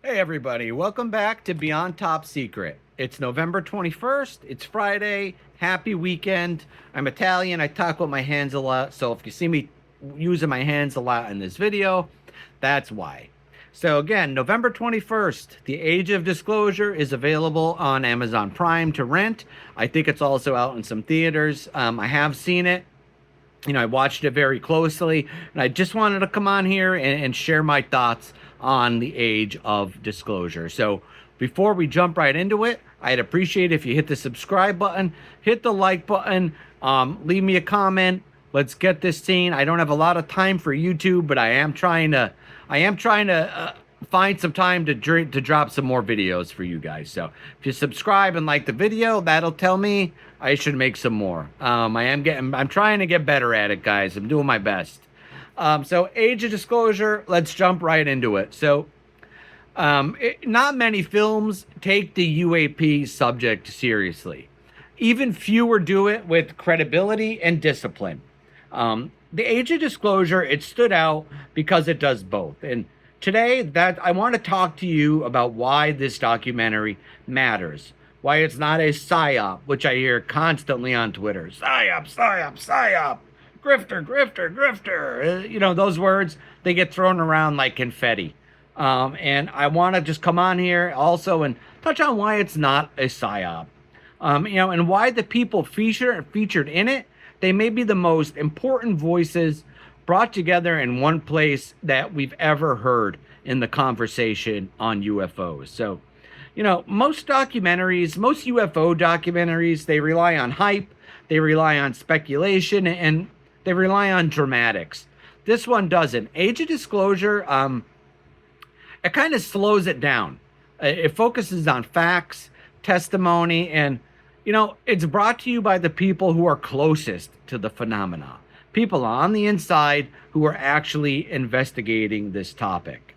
Hey everybody, welcome back to Beyond Top Secret. It's November 21st, it's Friday, happy weekend. I'm Italian, I talk with my hands a lot, so if you see me using my hands a lot in this video, that's why. So again, November 21st, The Age of Disclosure is available on Amazon Prime to rent. I think it's also out in some theaters. I have seen it. I watched it very closely, and I just wanted to come on here and share my thoughts on The Age of Disclosure. So before we jump right into it, I'd appreciate if you hit the subscribe button, hit the like button, leave me a comment. Let's get this seen. I don't have a lot of time for YouTube, but I am trying to find some time to drop some more videos for you guys. So if you subscribe and like the video, that'll tell me I should make some more. I'm trying to get better at it, guys. I'm doing my best. So Age of Disclosure, let's jump right into it. So not many films take the UAP subject seriously. Even fewer do it with credibility and discipline. The Age of Disclosure, it stood out because it does both. And today, that I want to talk to you about why this documentary matters. Why it's not a psyop, which I hear constantly on Twitter. Psyop, psyop, psyop. Grifter, grifter, grifter. Those words, they get thrown around like confetti. And I want to just come on here also and touch on why it's not a psyop. And why the people featured in it, they may be the most important voices brought together in one place that we've ever heard in the conversation on UFOs. So, most documentaries, most UFO documentaries, they rely on hype, they rely on speculation, and they rely on dramatics. This one doesn't. Age of Disclosure, it kind of slows it down. It focuses on facts, testimony, and, it's brought to you by the people who are closest to the phenomena. People on the inside who are actually investigating this topic.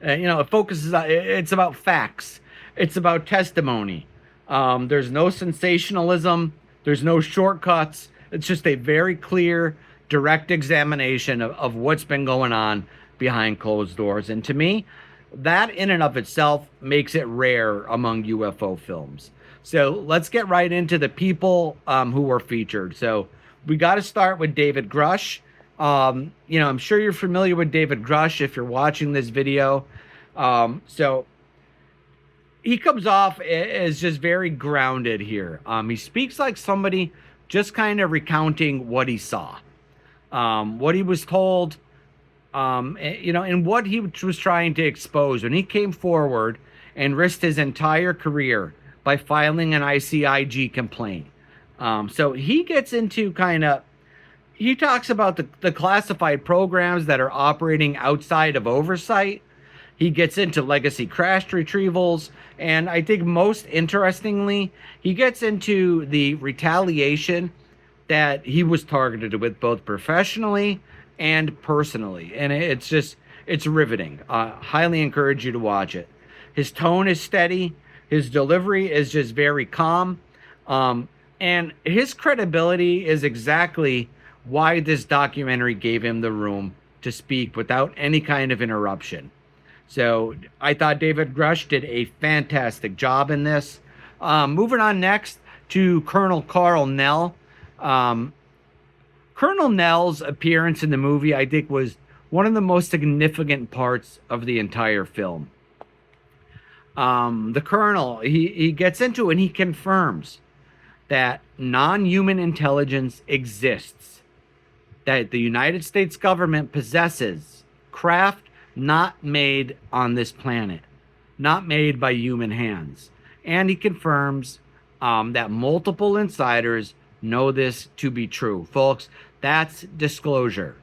It focuses on, it's about facts. It's about testimony. There's no sensationalism. There's no shortcuts. It's just a very clear, direct examination of what's been going on behind closed doors. And to me, that in and of itself makes it rare among UFO films. So let's get right into the people who were featured. So we got to start with David Grush. I'm sure you're familiar with David Grush if you're watching this video. So he comes off as just very grounded here. He speaks like somebody just kind of recounting what he saw, what he was told, and what he was trying to expose when he came forward and risked his entire career by filing an ICIG complaint. So he gets into he talks about the classified programs that are operating outside of oversight. He gets into legacy crash retrievals. And I think most interestingly, he gets into the retaliation that he was targeted with both professionally and personally. And it's riveting. Highly encourage you to watch it. His tone is steady. His delivery is just very calm. And his credibility is exactly why this documentary gave him the room to speak without any kind of interruption. So I thought David Grush did a fantastic job in this. Moving on next to Colonel Karl Nell. Colonel Nell's appearance in the movie, I think, was one of the most significant parts of the entire film. The Colonel, he gets into it and he confirms that non-human intelligence exists, that the United States government possesses craft not made on this planet, not made by human hands. And he confirms that multiple insiders know this to be true. Folks, that's disclosure.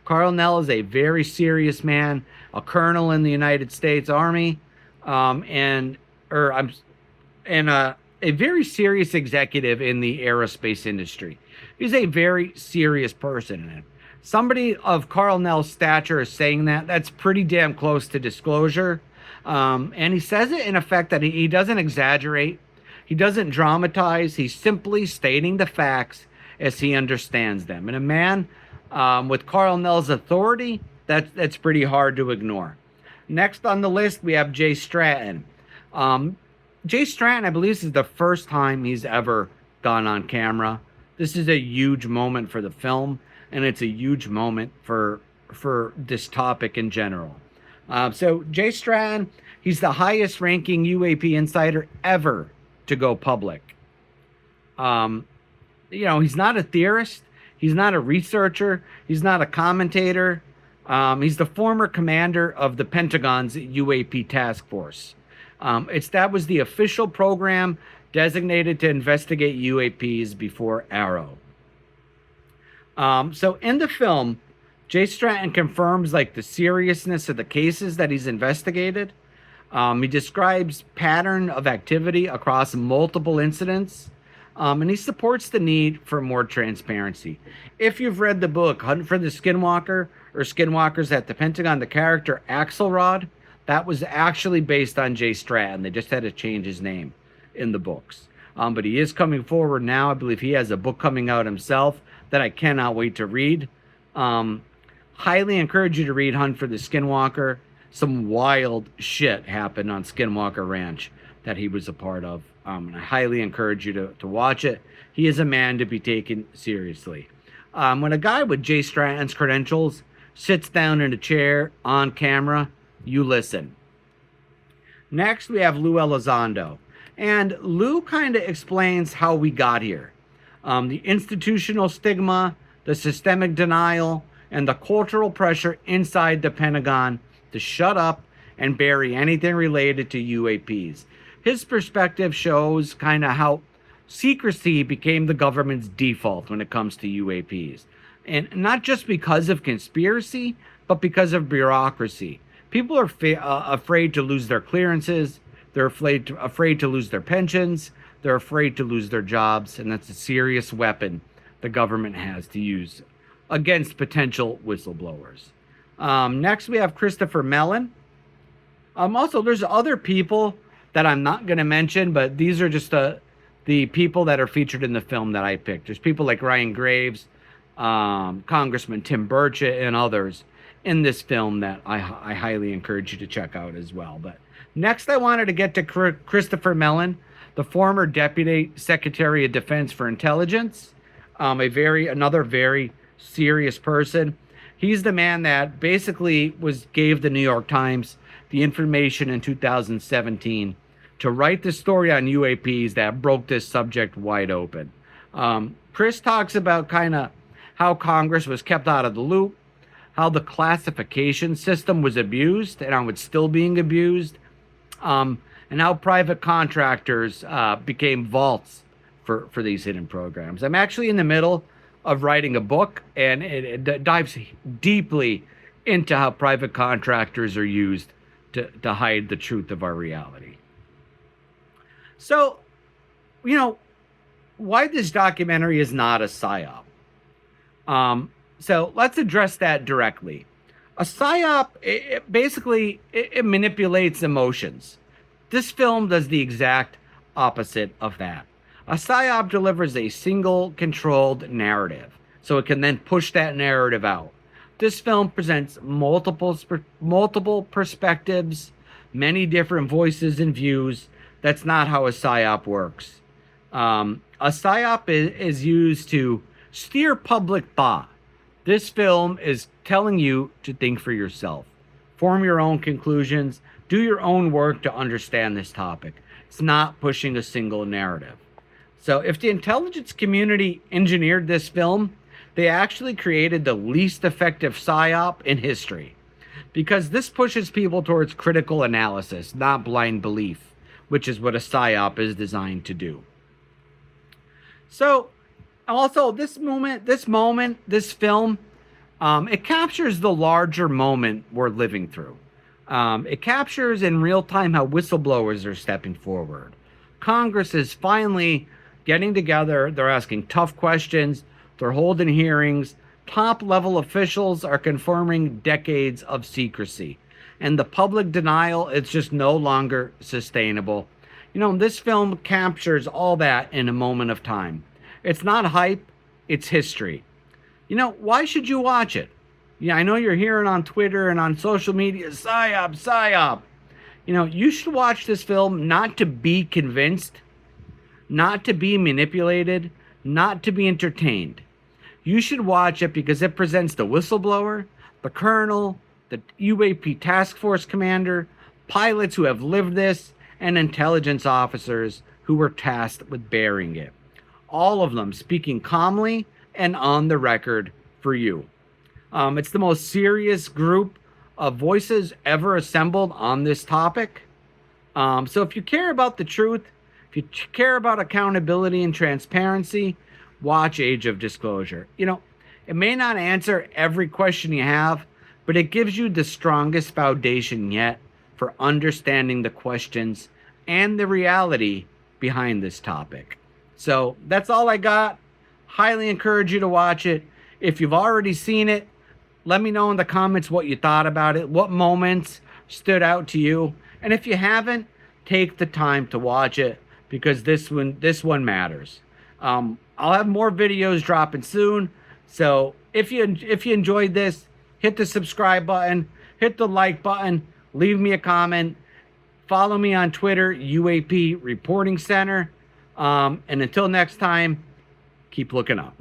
Karl Nell is a very serious man, a colonel in the United States Army, and a very serious executive in the aerospace industry. He's a very serious person. And somebody of Karl Nell's stature is saying that's pretty damn close to disclosure. And he says it in effect that he doesn't exaggerate. He doesn't dramatize. He's simply stating the facts as he understands them. And a man with Karl Nell's authority, that's pretty hard to ignore. Next on the list, we have Jay Stratton. Um, Jay Stratton, I believe this is the first time he's ever gone on camera. This is a huge moment for the film, and it's a huge moment for this topic in general. So Jay Stratton, he's the highest ranking UAP insider ever to go public. Um, he's not a theorist. He's not a researcher. He's not a commentator. He's the former commander of the Pentagon's UAP task force. That was the official program designated to investigate UAPs before Arrow. So in the film, Jay Stratton confirms like the seriousness of the cases that he's investigated. He describes pattern of activity across multiple incidents. And he supports the need for more transparency. If you've read the book Hunt for the Skinwalker or Skinwalkers at the Pentagon, the character Axelrod, that was actually based on Jay Stratton. They just had to change his name in the books. But he is coming forward now. I believe he has a book coming out himself that I cannot wait to read. Highly encourage you to read Hunt for the Skinwalker. Some wild shit happened on Skinwalker Ranch that he was a part of. And I highly encourage you to watch it. He is a man to be taken seriously. When a guy with Jay Stratton's credentials sits down in a chair on camera, you listen. Next, we have Lou Elizondo. And Lou kind of explains how we got here. The institutional stigma, the systemic denial, and the cultural pressure inside the Pentagon to shut up and bury anything related to UAPs. His perspective shows kind of how secrecy became the government's default when it comes to UAPs. And not just because of conspiracy, but because of bureaucracy. People are afraid to lose their clearances. They're afraid to lose their pensions. They're afraid to lose their jobs. And that's a serious weapon the government has to use against potential whistleblowers. Next, we have Christopher Mellon. Also, there's other people that I'm not going to mention, but these are just the people that are featured in the film that I picked. There's people like Ryan Graves, Congressman Tim Burchett, and others in this film that I highly encourage you to check out as well. But next, I wanted to get to Christopher Mellon, the former Deputy Secretary of Defense for Intelligence, another very serious person. He's the man that basically gave the New York Times the information in 2017 to write the story on UAPs that broke this subject wide open. Chris talks about kind of how Congress was kept out of the loop, how the classification system was abused and how it's still being abused, and how private contractors became vaults for these hidden programs. I'm actually in the middle of writing a book, and it dives deeply into how private contractors are used to hide the truth of our reality. So, why this documentary is not a psyop. So let's address that directly. A psyop, it manipulates emotions. This film does the exact opposite of that. A psyop delivers a single controlled narrative, so it can then push that narrative out. This film presents multiple perspectives, many different voices and views. That's not how a psyop works. A psyop is used to steer public thought. This film is telling you to think for yourself, form your own conclusions, do your own work to understand this topic. It's not pushing a single narrative. So if the intelligence community engineered this film, they actually created the least effective psyop in history, because this pushes people towards critical analysis, not blind belief, which is what a psyop is designed to do. So also this film, it captures the larger moment we're living through. It captures in real time how whistleblowers are stepping forward. Congress is finally getting together. They're asking tough questions. They're holding hearings. Top level officials are confirming decades of secrecy. And the public denial, it's just no longer sustainable. This film captures all that in a moment of time. It's not hype, it's history. Why should you watch it? Yeah, I know you're hearing on Twitter and on social media, Psyop, Psyop. You should watch this film not to be convinced, not to be manipulated, not to be entertained. You should watch it because it presents the whistleblower, the colonel, the UAP task force commander, pilots who have lived this, and intelligence officers who were tasked with burying it. All of them speaking calmly and on the record for you. It's the most serious group of voices ever assembled on this topic. So if you care about the truth, if you care about accountability and transparency, watch Age of Disclosure. It may not answer every question you have, but it gives you the strongest foundation yet for understanding the questions and the reality behind this topic. So that's all I got. Highly encourage you to watch it. If you've already seen it, let me know in the comments what you thought about it, what moments stood out to you. And if you haven't, take the time to watch it because this one matters. I'll have more videos dropping soon. So if you enjoyed this, hit the subscribe button, hit the like button, leave me a comment, follow me on Twitter, UAP Reporting Center. And until next time, keep looking up.